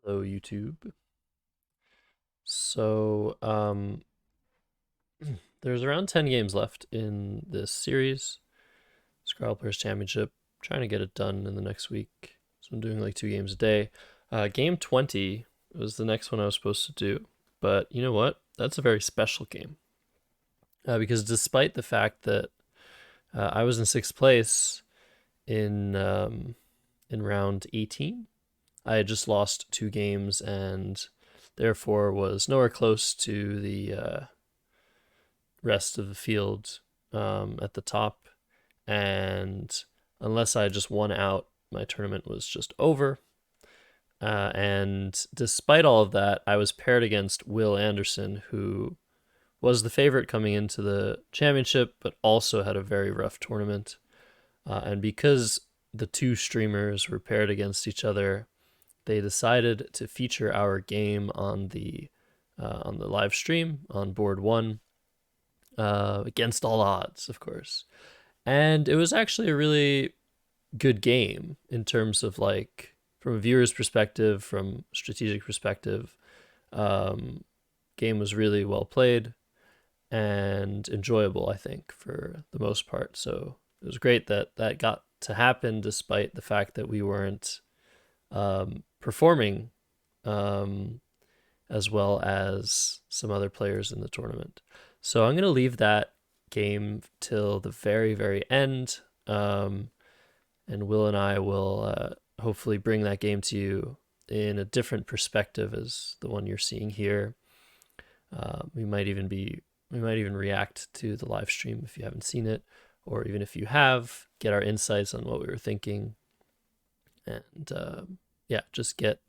Hello, YouTube. So, there's around 10 games left in this series, Scrabble Players Championship. Trying to get it done in the next week. So I'm doing like 2 games a day. Game 20 was the next one I was supposed to do. But you know what? That's a very special game. Because despite the fact that I was in sixth place in round 18, I had just lost 2 games and therefore was nowhere close to the rest of the field at the top. And unless I just won out, my tournament was just over. And despite all of that, I was paired against Will Anderson, who was the favorite coming into the championship, but also had a very rough tournament. And because the two streamers were paired against each other, they decided to feature our game on the live stream on board one, against all odds, of course. And it was actually a really good game in terms of like from a viewer's perspective, from strategic perspective. Um, Game was really well played and enjoyable, I think, for the most part. So it was great that that got to happen, despite the fact that we weren't performing um, as well as some other players in the tournament. So I'm going to leave that game till the very, very end. And Will and I will hopefully bring that game to you in a different perspective as the one you're seeing here. We might even react to the live stream if you haven't seen it, or even if you have, get our insights on what we were thinking, and yeah, just get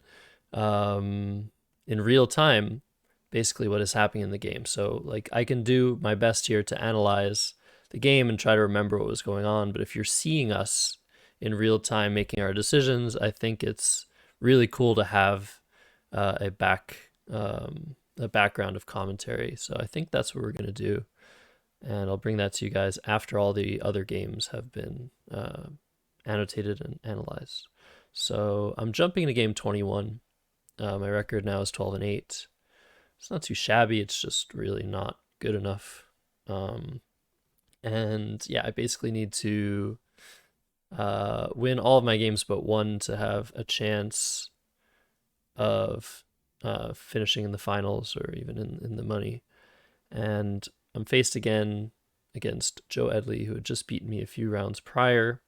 in real time basically what is happening in the game. So like I can do my best here to analyze the game and try to remember what was going on, but if you're seeing us in real time making our decisions, I think it's really cool to have a background of commentary. So I think that's what we're gonna do, and I'll bring that to you guys after all the other games have been annotated and analyzed. So I'm jumping to game 21. My record now is 12-8. It's not too shabby. It's just really not good enough. And yeah, I basically need to win all of my games but one to have a chance of finishing in the finals or even in the money. And I'm faced again against Joe Edley, who had just beaten me a few rounds prior.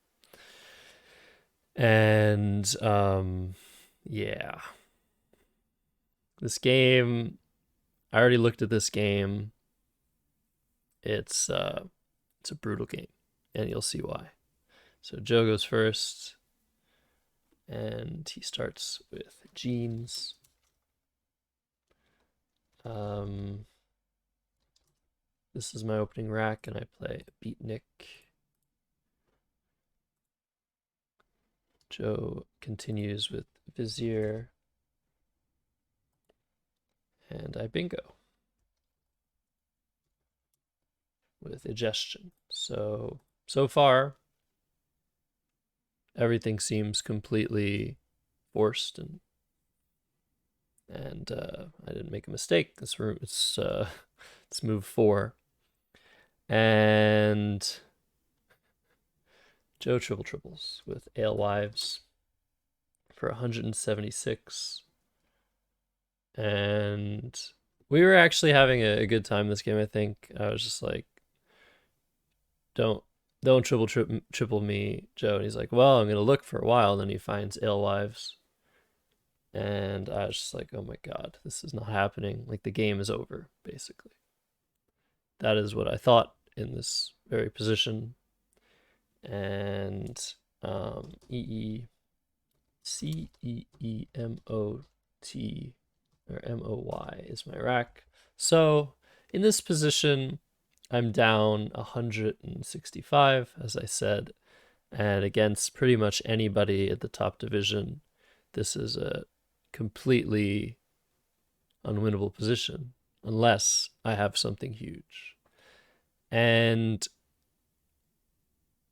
And yeah, this game, I already looked at this game. It's a brutal game, and you'll see why. So Joe goes first, and he starts with jeans. Um, this is my opening rack, and I play beatnik. Joe continues with vizier, and I bingo with egestion. So far, everything seems completely forced, and I didn't make a mistake. This room, it's move 4, and Joe triple triples with alewives for 176, and we were actually having a good time this game. I think I was just like, don't triple me, Joe. And he's like, well, I'm gonna look for a while. And then he finds alewives, and I was just like, oh my god, this is not happening. Like the game is over, basically. That is what I thought in this very position. And EECEEMOT or MOY is my rack. So in this position, I'm down 165, as I said, and against pretty much anybody at the top division, this is a completely unwinnable position unless I have something huge. And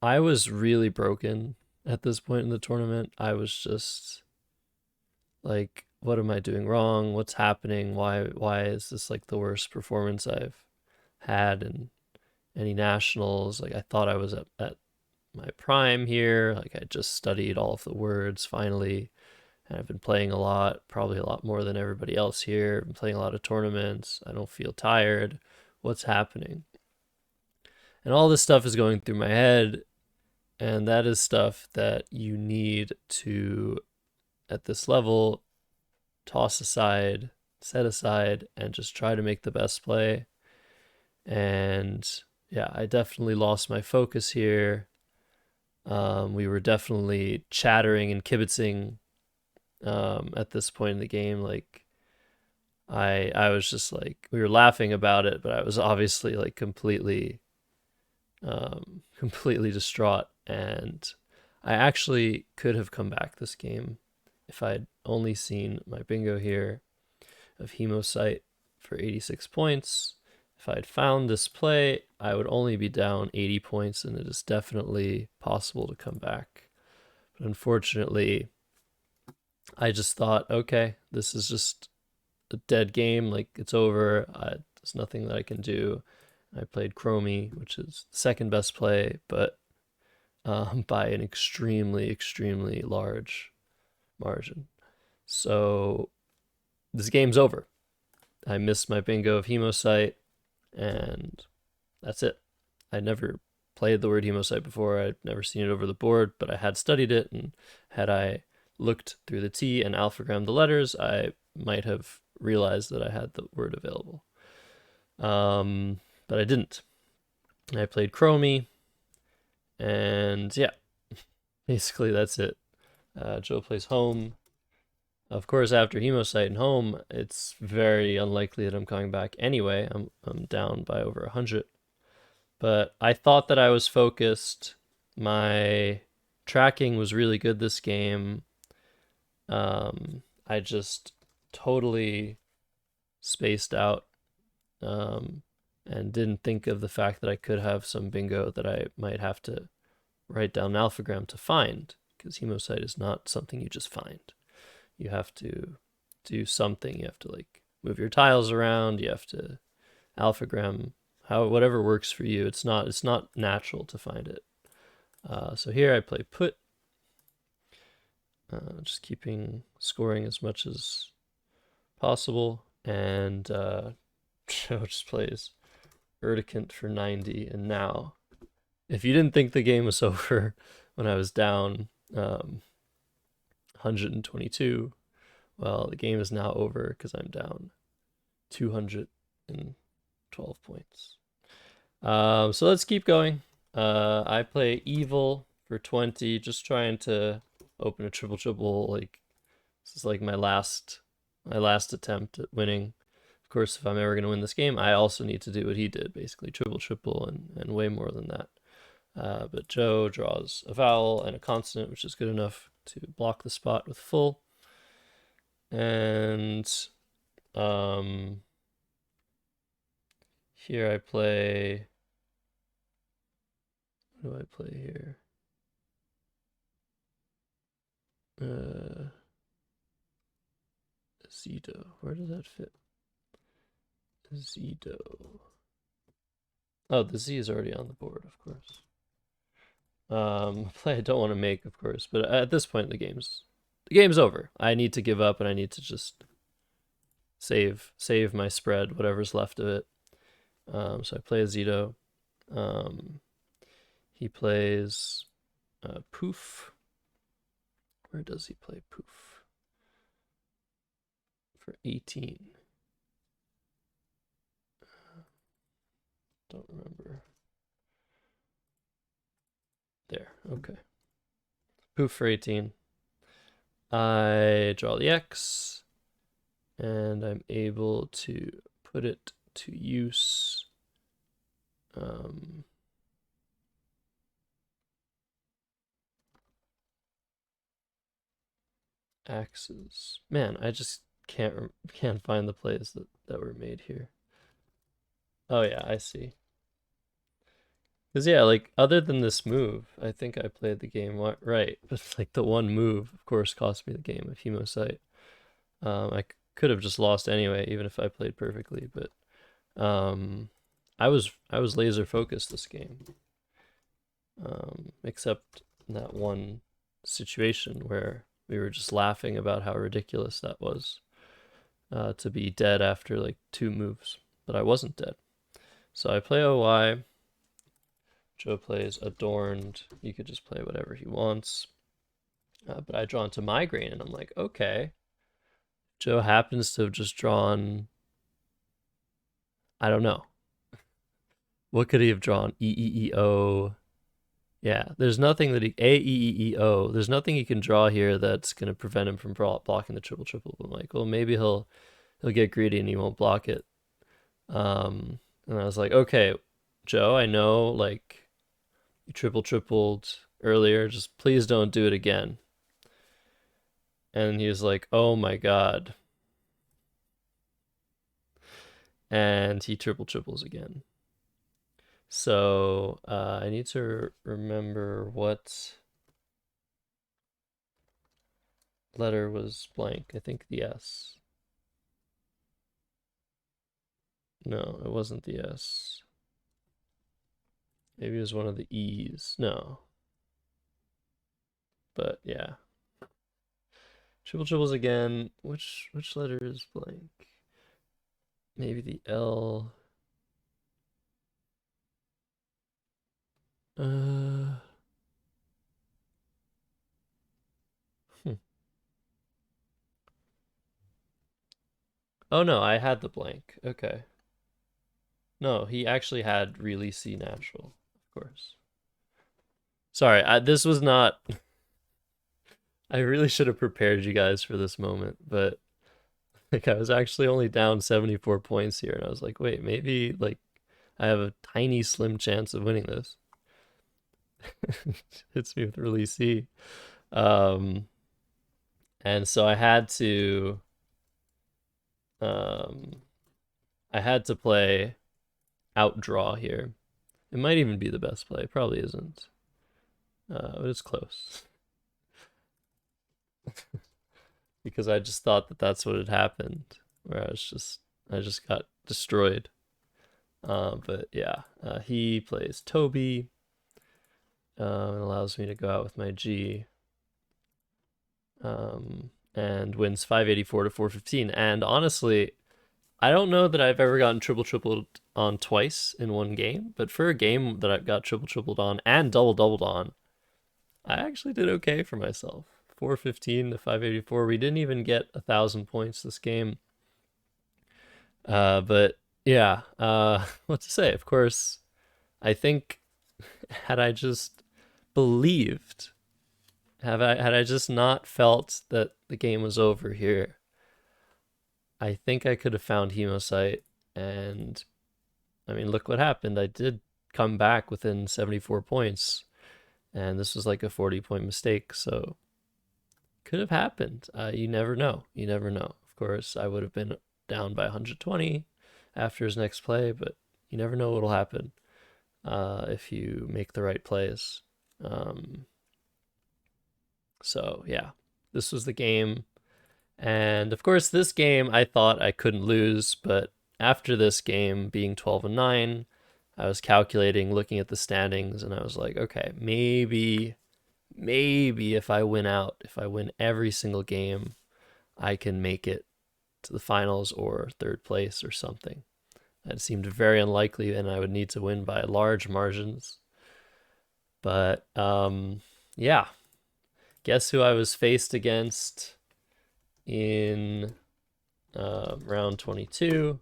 I was really broken at this point in the tournament. I was just like what am I doing wrong? What's happening? Why is this like the worst performance I've had in any nationals? Like I thought I was at my prime here. Like I just studied all of the words finally. And I've been playing a lot, probably a lot more than everybody else here. I've been playing a lot of tournaments. I don't feel tired. What's happening? And all this stuff is going through my head. And that is stuff that you need to, at this level, toss aside, set aside, and just try to make the best play. And yeah, I definitely lost my focus here. We were definitely chattering and kibitzing at this point in the game. Like I was just like, we were laughing about it, but I was obviously like completely distraught. And I actually could have come back this game if I'd only seen my bingo here of Hemocyte for 86 points. If I'd found this play, I would only be down 80 points, and it is definitely possible to come back. But unfortunately, I just thought, okay, this is just a dead game. Like, it's over. There's nothing that I can do. I played Chromie, which is the second best play, but by an extremely large margin. So this game's over. I missed my bingo of Hemocyte, and that's it. I never played the word Hemocyte before. I'd never seen it over the board, but I had studied it, and had I looked through the T and alphagrammed the letters, I might have realized that I had the word available. But I didn't. I played Chromie, and yeah, basically that's it. Joe plays home. Of course, after Hemocyte and home, it's very unlikely that I'm coming back anyway. I'm down by over 100. But I thought that I was focused. My tracking was really good this game. I just totally spaced out and didn't think of the fact that I could have some bingo that I might have to write down an alphagram to find, because Hemocyte is not something you just find. You have to do something. You have to like move your tiles around. You have to alphagram whatever works for you. It's not natural to find it. So here I play put, just keeping scoring as much as possible, and Joe just plays Erdicant for 90. And now, if you didn't think the game was over when I was down 122, well, the game is now over because I'm down 212 points. So let's keep going. I play Evil for 20, just trying to open a triple. Like, this is like my last attempt at winning. Of course, if I'm ever going to win this game, I also need to do what he did, basically triple, and way more than that. But Joe draws a vowel and a consonant, which is good enough to block the spot with full. And here I play, what do I play here? Zito. Where does that fit? Zito. Oh, the Z is already on the board, of course. Play I don't want to make, of course, but at this point the game's over. I need to give up, and I need to just save my spread, whatever's left of it. So I play a Zito. He plays Poof. Where does he play Poof? For 18. Don't remember. There, okay. Poof for 18. I draw the X, and I'm able to put it to use. Axes. Man, I just can't find the plays that were made here. Oh yeah, I see. Because yeah, like other than this move, I think I played the game right. But like the one move, of course, cost me the game of Hemocyte. I could have just lost anyway, even if I played perfectly. But I was laser focused this game, except that one situation where we were just laughing about how ridiculous that was, to be dead after like 2 moves. But I wasn't dead. So I play OY. Joe plays Adorned. You could just play whatever he wants. But I draw into Migraine, and I'm like, okay. Joe happens to have just drawn, I don't know. What could he have drawn? E-E-E-O. Yeah, there's nothing that he, A-E-E-E-O. There's nothing he can draw here that's going to prevent him from blocking the triple triple. I'm like, well, maybe he'll get greedy and he won't block it. And I was like, okay, Joe, I know like you triple tripled earlier. Just please don't do it again. And he was like, oh my God. And he triple triples again. So I need to remember what letter was blank. I think the S. No, it wasn't the S. Maybe it was one of the E's. No. But yeah. Triple triples again. Which letter is blank? Maybe the L. Uh. Hmm. Oh no, I had the blank. Okay. No, he actually had really C natural, of course. Sorry, this was not. I really should have prepared you guys for this moment, but like I was actually only down 74 points here, and I was like, wait, maybe like I have a tiny slim chance of winning this. Hits me with release C. Um, and so um, I had to play outdraw here. It might even be the best play. Probably isn't, but it's close. Because I just thought that that's what had happened, where I just got destroyed. But yeah, he plays Toby, and allows me to go out with my G, and wins 584 to 415. And honestly, I don't know that I've ever gotten triple tripled on twice in one game, but for a game that I got triple tripled on and double doubled on, I actually did okay for myself. 415 to 584. We didn't even get 1,000 points this game. But yeah, what to say? Of course, I think had I just believed, had I just not felt that the game was over here, I think I could have found Hemocyte. And I mean, look what happened. I did come back within 74 points, and this was like a 40-point mistake. So could have happened. You never know. You never know. Of course, I would have been down by 120 after his next play, but you never know what'll happen if you make the right plays. So yeah, this was the game. And of course, this game I thought I couldn't lose, but after this game being 12-9, I was calculating, looking at the standings, and I was like, okay, maybe if I win out, if I win every single game, I can make it to the finals or third place or something. That seemed very unlikely, and I would need to win by large margins. But yeah, guess who I was faced against in round 22?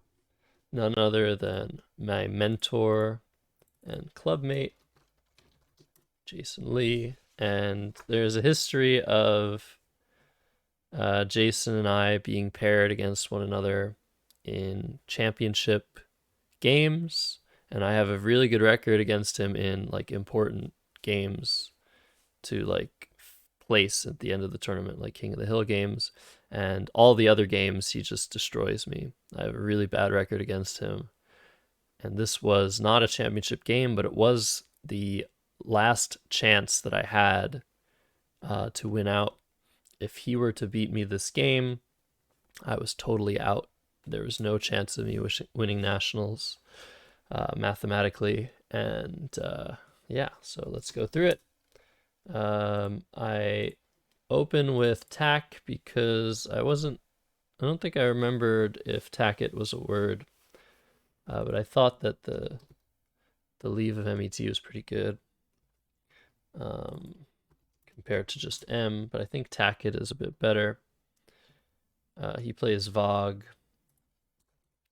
None other than my mentor and clubmate, Jason Lee. And there's a history of Jason and I being paired against one another in championship games, and I have a really good record against him in like important games to like place at the end of the tournament, like King of the Hill games, and all the other games he just destroys me. I have a really bad record against him, and this was not a championship game, but it was the last chance that I had to win out. If he were to beat me this game, I was totally out. There was no chance of me winning nationals mathematically. And yeah, so let's go through it. I open with tack because I don't think I remembered if tacket was a word, but I thought that the leave of MET was pretty good compared to just M, but I think tacket is a bit better. He plays Vogue.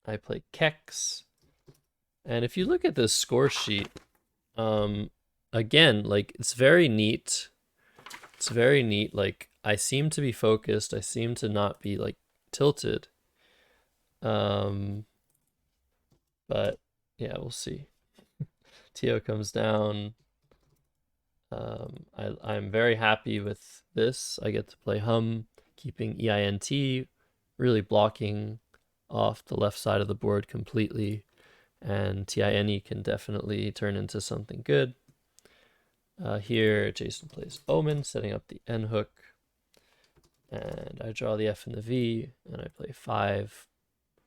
I play Kex. And if you look at this score sheet, again, like it's very neat. It's very neat. Like I seem to be focused. I seem to not be like tilted. But yeah, we'll see. Tio comes down. I'm very happy with this. I get to play Hum, keeping EINT, really blocking off the left side of the board completely. And TINE can definitely turn into something good. Here, Jason plays Omen, setting up the N hook. And I draw the F and the V, and I play 5.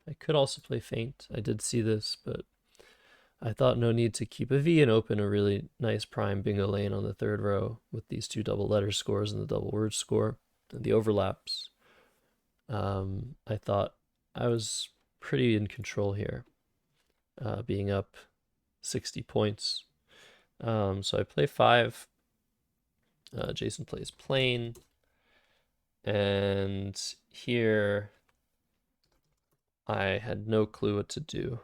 I could also play Feint. I did see this, but I thought no need to keep a V and open a really nice prime bingo lane on the third row with these 2 double letter scores and the double word score and the overlaps. I thought I was pretty in control here, being up 60 points. So I play 5. Jason plays plain. And here I had no clue what to do.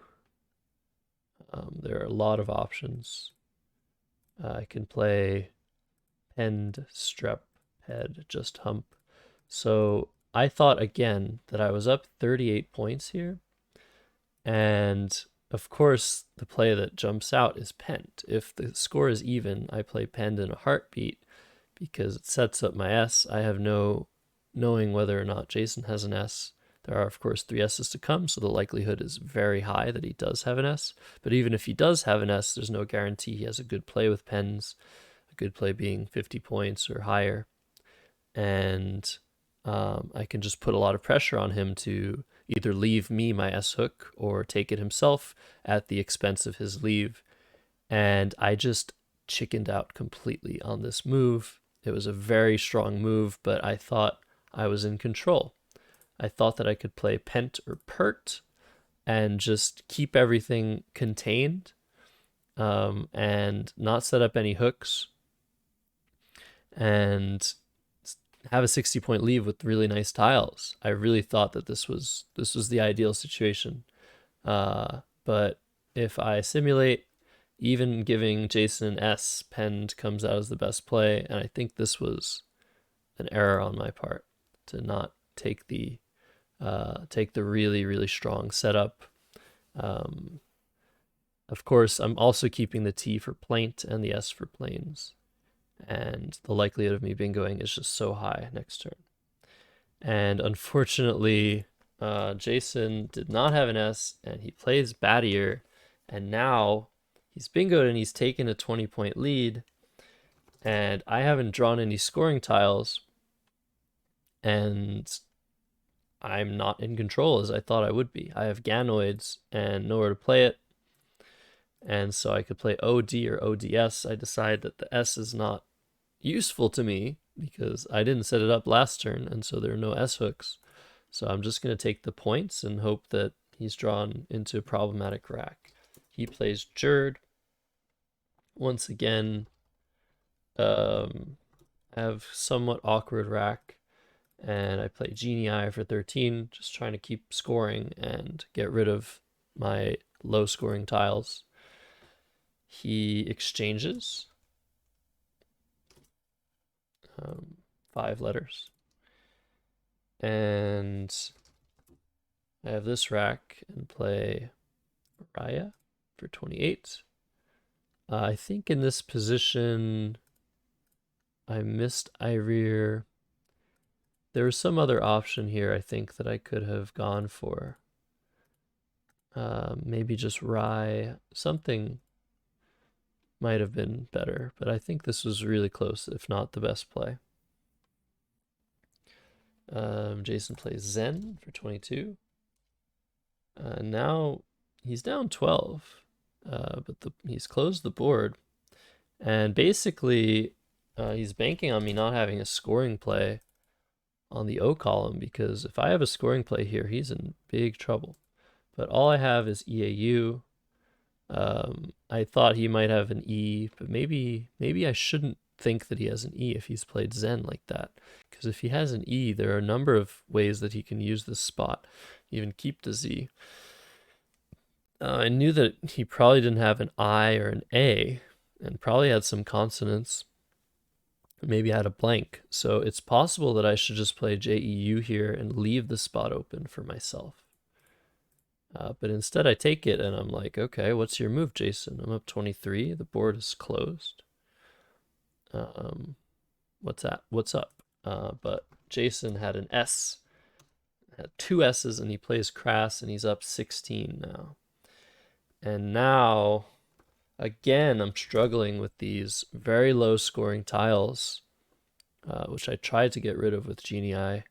There are a lot of options. I can play pend, strep, head, just hump. So I thought again that I was up 38 points here. And of course, the play that jumps out is pend. If the score is even, I play pend in a heartbeat because it sets up my S. I have no knowing whether or not Jason has an S. There are, of course, 3 S's to come, so the likelihood is very high that he does have an S. But even if he does have an S, there's no guarantee he has a good play with pens, a good play being 50 points or higher. And I can just put a lot of pressure on him to either leave me my S hook or take it himself at the expense of his leave. And I just chickened out completely on this move. It was a very strong move, but I thought I was in control. I thought that I could play pent or pert and just keep everything contained and not set up any hooks and have a 60-point leave with really nice tiles. I really thought that this was the ideal situation. But if I simulate, even giving Jason an S, pend comes out as the best play, and I think this was an error on my part to not take the really, really strong setup. Of course, I'm also keeping the T for plaint and the S for plains. And the likelihood of me bingoing is just so high next turn. And unfortunately, Jason did not have an S, and he plays Battier, and now he's bingoed and he's taken a 20-point lead, and I haven't drawn any scoring tiles, and I'm not in control as I thought I would be. I have Ganoids and nowhere to play it, and so I could play OD or ODS. I decide that the S is not useful to me because I didn't set it up last turn, and so there are no S hooks. So I'm just going to take the points and hope that he's drawn into a problematic rack. He plays Jerd. Once again, I have somewhat awkward rack, and I play Genii for 13, just trying to keep scoring and get rid of my low scoring tiles. He exchanges 5 letters. And I have this rack and play Raya for 28. I think in this position, I missed Irear. There was some other option here, I think, that I could have gone for. Maybe just Rye. Something might have been better, but I think this was really close, if not the best play. Jason plays Zen for 22. Now he's down 12, but he's closed the board. And basically, he's banking on me not having a scoring play on the O column, because if I have a scoring play here, he's in big trouble. But all I have is EAU. I thought he might have an E, but maybe I shouldn't think that he has an E if he's played Zen like that. Because if he has an E, there are a number of ways that he can use this spot, even keep the Z. I knew that he probably didn't have an I or an A, and probably had some consonants. Maybe I had a blank. So it's possible that I should just play JEU here and leave the spot open for myself. But instead I take it and I'm like, okay, what's your move, Jason? I'm up 23. The board is closed. What's that? What's up? But Jason had an S, had two S's, and he plays crass, and he's up 16 now. And now, again, I'm struggling with these very low scoring tiles, which I tried to get rid of with Genii.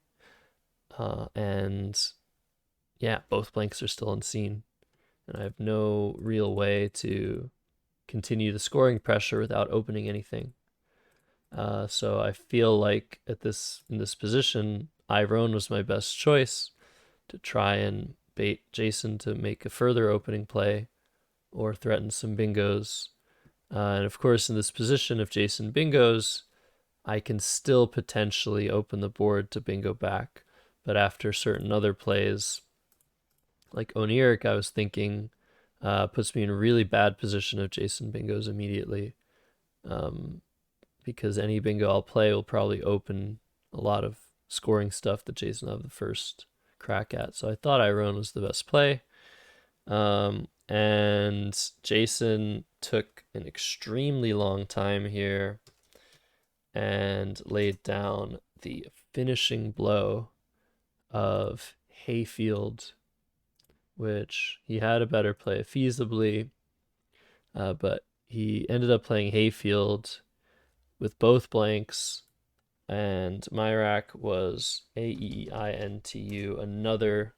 And yeah, both blanks are still unseen. And I have no real way to continue the scoring pressure without opening anything. So I feel like in this position, Iron was my best choice to try and bait Jason to make a further opening play or threaten some bingos. And of course, in this position, if Jason bingos, I can still potentially open the board to bingo back. But after certain other plays, like Oniric, I was thinking puts me in a really bad position if Jason bingos immediately. Because any bingo I'll play will probably open a lot of scoring stuff that Jason will have the first crack at. So I thought Iron was the best play. And Jason took an extremely long time here and laid down the finishing blow of Hayfield, which he had a better play feasibly, but he ended up playing Hayfield with both blanks, and my rack was AEINTU, another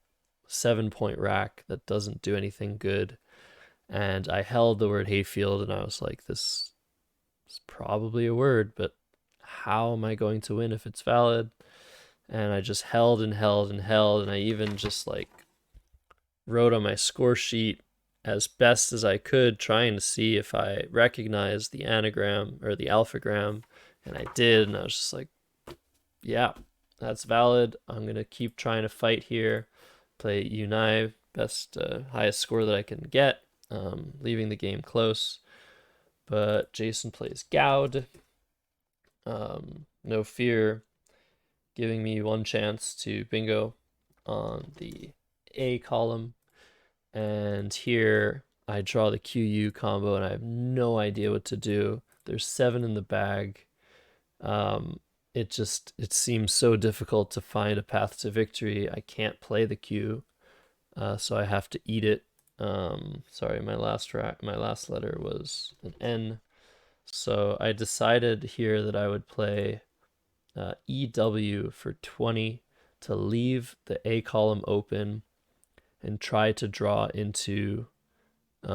7-point rack that doesn't do anything good. And I held the word Hayfield, and I was like, this is probably a word, but how am I going to win if it's valid? And I just held and held and held, and I even just like wrote on my score sheet as best as I could, trying to see if I recognized the anagram or the alphagram, and I did, and I was just like, yeah, that's valid. I'm gonna keep trying to fight here, play Unai, best highest score that I can get, leaving the game close. But Jason plays Goud. No fear, giving me one chance to bingo on the A column. And here I draw the QU combo and I have no idea what to do. There's 7 in the bag. It seems so difficult to find a path to victory. I can't play the Q, so I have to eat it. Sorry, my last letter was an N. So I decided here that I would play EW for 20 to leave the A column open and try to draw into 6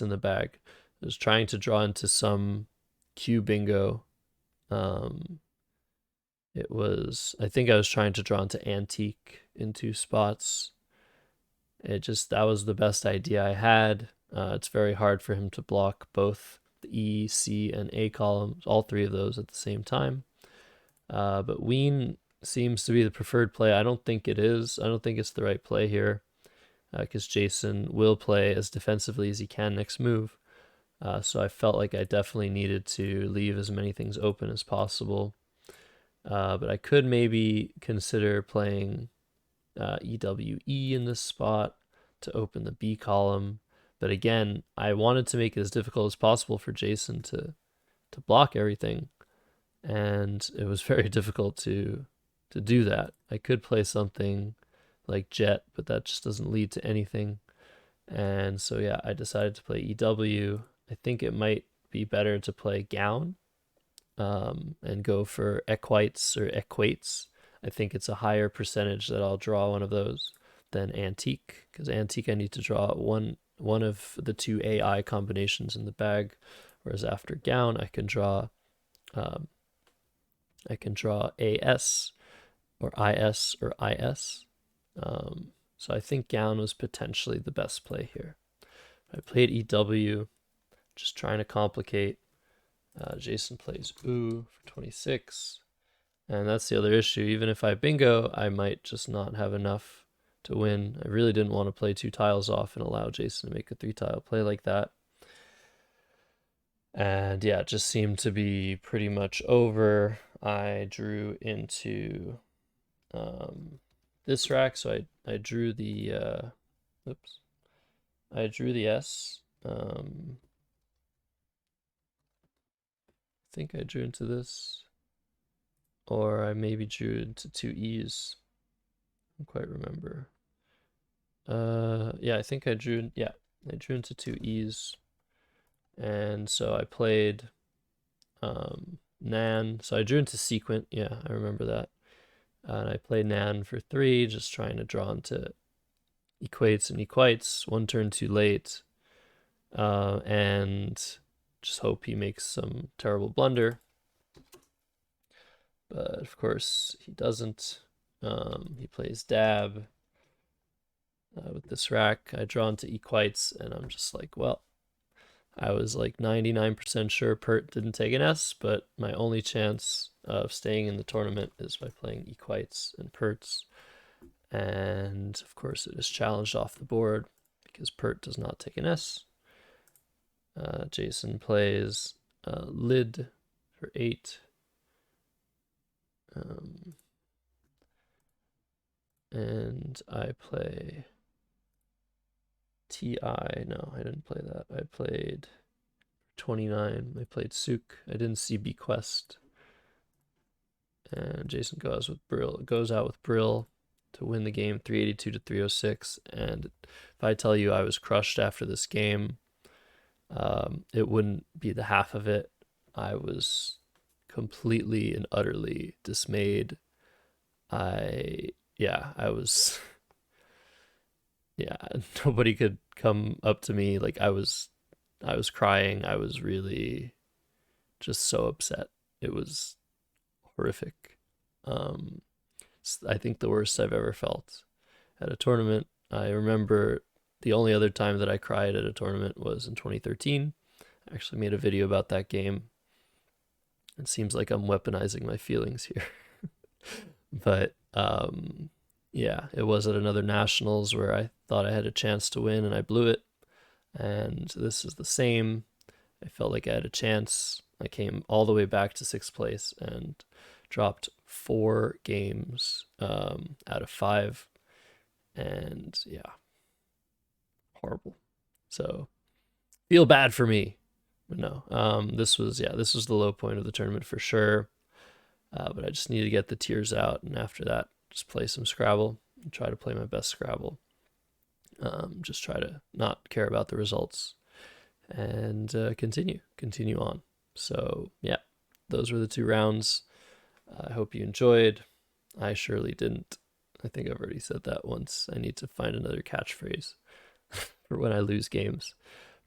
in the bag. I was trying to draw into some Q bingo. I think I was trying to draw into antique in 2 spots. That was the best idea I had. It's very hard for him to block both the E, C, and A columns, all 3 of those at the same time. But Wien seems to be the preferred play. I don't think it is. I don't think it's the right play here, because Jason will play as defensively as he can next move. So I felt like I definitely needed to leave as many things open as possible. But I could maybe consider playing EWE in this spot to open the B column. But again, I wanted to make it as difficult as possible for Jason to block everything. And it was very difficult to do that. I could play something like Jet, but that just doesn't lead to anything. And so yeah, I decided to play EW. I think it might be better to play Gown and go for equites or equates. I think it's a higher percentage that I'll draw one of those than antique, because antique I need to draw one of the two AI combinations in the bag, whereas after gown I can draw AS or IS or IS. So I think gown was potentially the best play here. I played EW, just trying to complicate. Jason plays ooh for 26. And that's the other issue. Even if I bingo, I might just not have enough to win. I really didn't want to play 2 tiles off and allow Jason to make a 3-tile play like that. And yeah, it just seemed to be pretty much over. I drew into this rack, so I drew the oops. I drew the S. I think I drew into this. Or I maybe drew into 2 E's. I don't quite remember. Yeah, I think I drew into 2 E's. And so I played Nan. So I drew into sequent. Yeah, I remember that. And I played Nan for 3, just trying to draw into equates and equites. 1 turn too late. And just hope he makes some terrible blunder. But of course he doesn't. He plays dab with this rack. I draw into equites, and I'm just like, well, I was like 99% sure Pert didn't take an S, but my only chance of staying in the tournament is by playing equites and Perts. And of course it is challenged off the board because Pert does not take an S. Jason plays lid for 8. And I play TI. No, I didn't play that. I played 29. I played Sook. I didn't see Bequest. And Jason goes out with Brill to win the game 382 to 306. And if I tell you I was crushed after this game, it wouldn't be the half of it. I was completely and utterly dismayed. I was nobody could come up to me. Like I was crying. I was really just so upset. It was horrific. I think the worst I've ever felt at a tournament. I remember the only other time that I cried at a tournament was in 2013. I actually made a video about that game. It seems like I'm weaponizing my feelings here. But yeah, it was at another nationals where I thought I had a chance to win and I blew it. And this is the same. I felt like I had a chance. I came all the way back to 6th place and dropped 4 games out of 5. And yeah, horrible. So feel bad for me. But no, this was the low point of the tournament for sure. But I just need to get the tears out, and after that, just play some Scrabble and try to play my best Scrabble. Just try to not care about the results and continue on. So yeah, those were the 2 rounds. I hope you enjoyed. I surely didn't. I think I've already said that once. I need to find another catchphrase for when I lose games.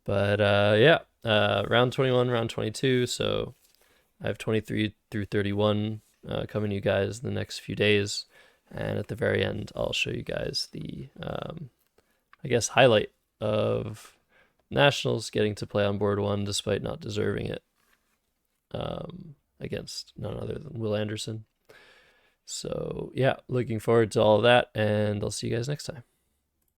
But yeah, round 21, round 22. So I have 23 through 31 coming to you guys in the next few days. And at the very end, I'll show you guys the, I guess, highlight of Nationals getting to play on board 1 despite not deserving it against none other than Will Anderson. So yeah, looking forward to all of that, and I'll see you guys next time.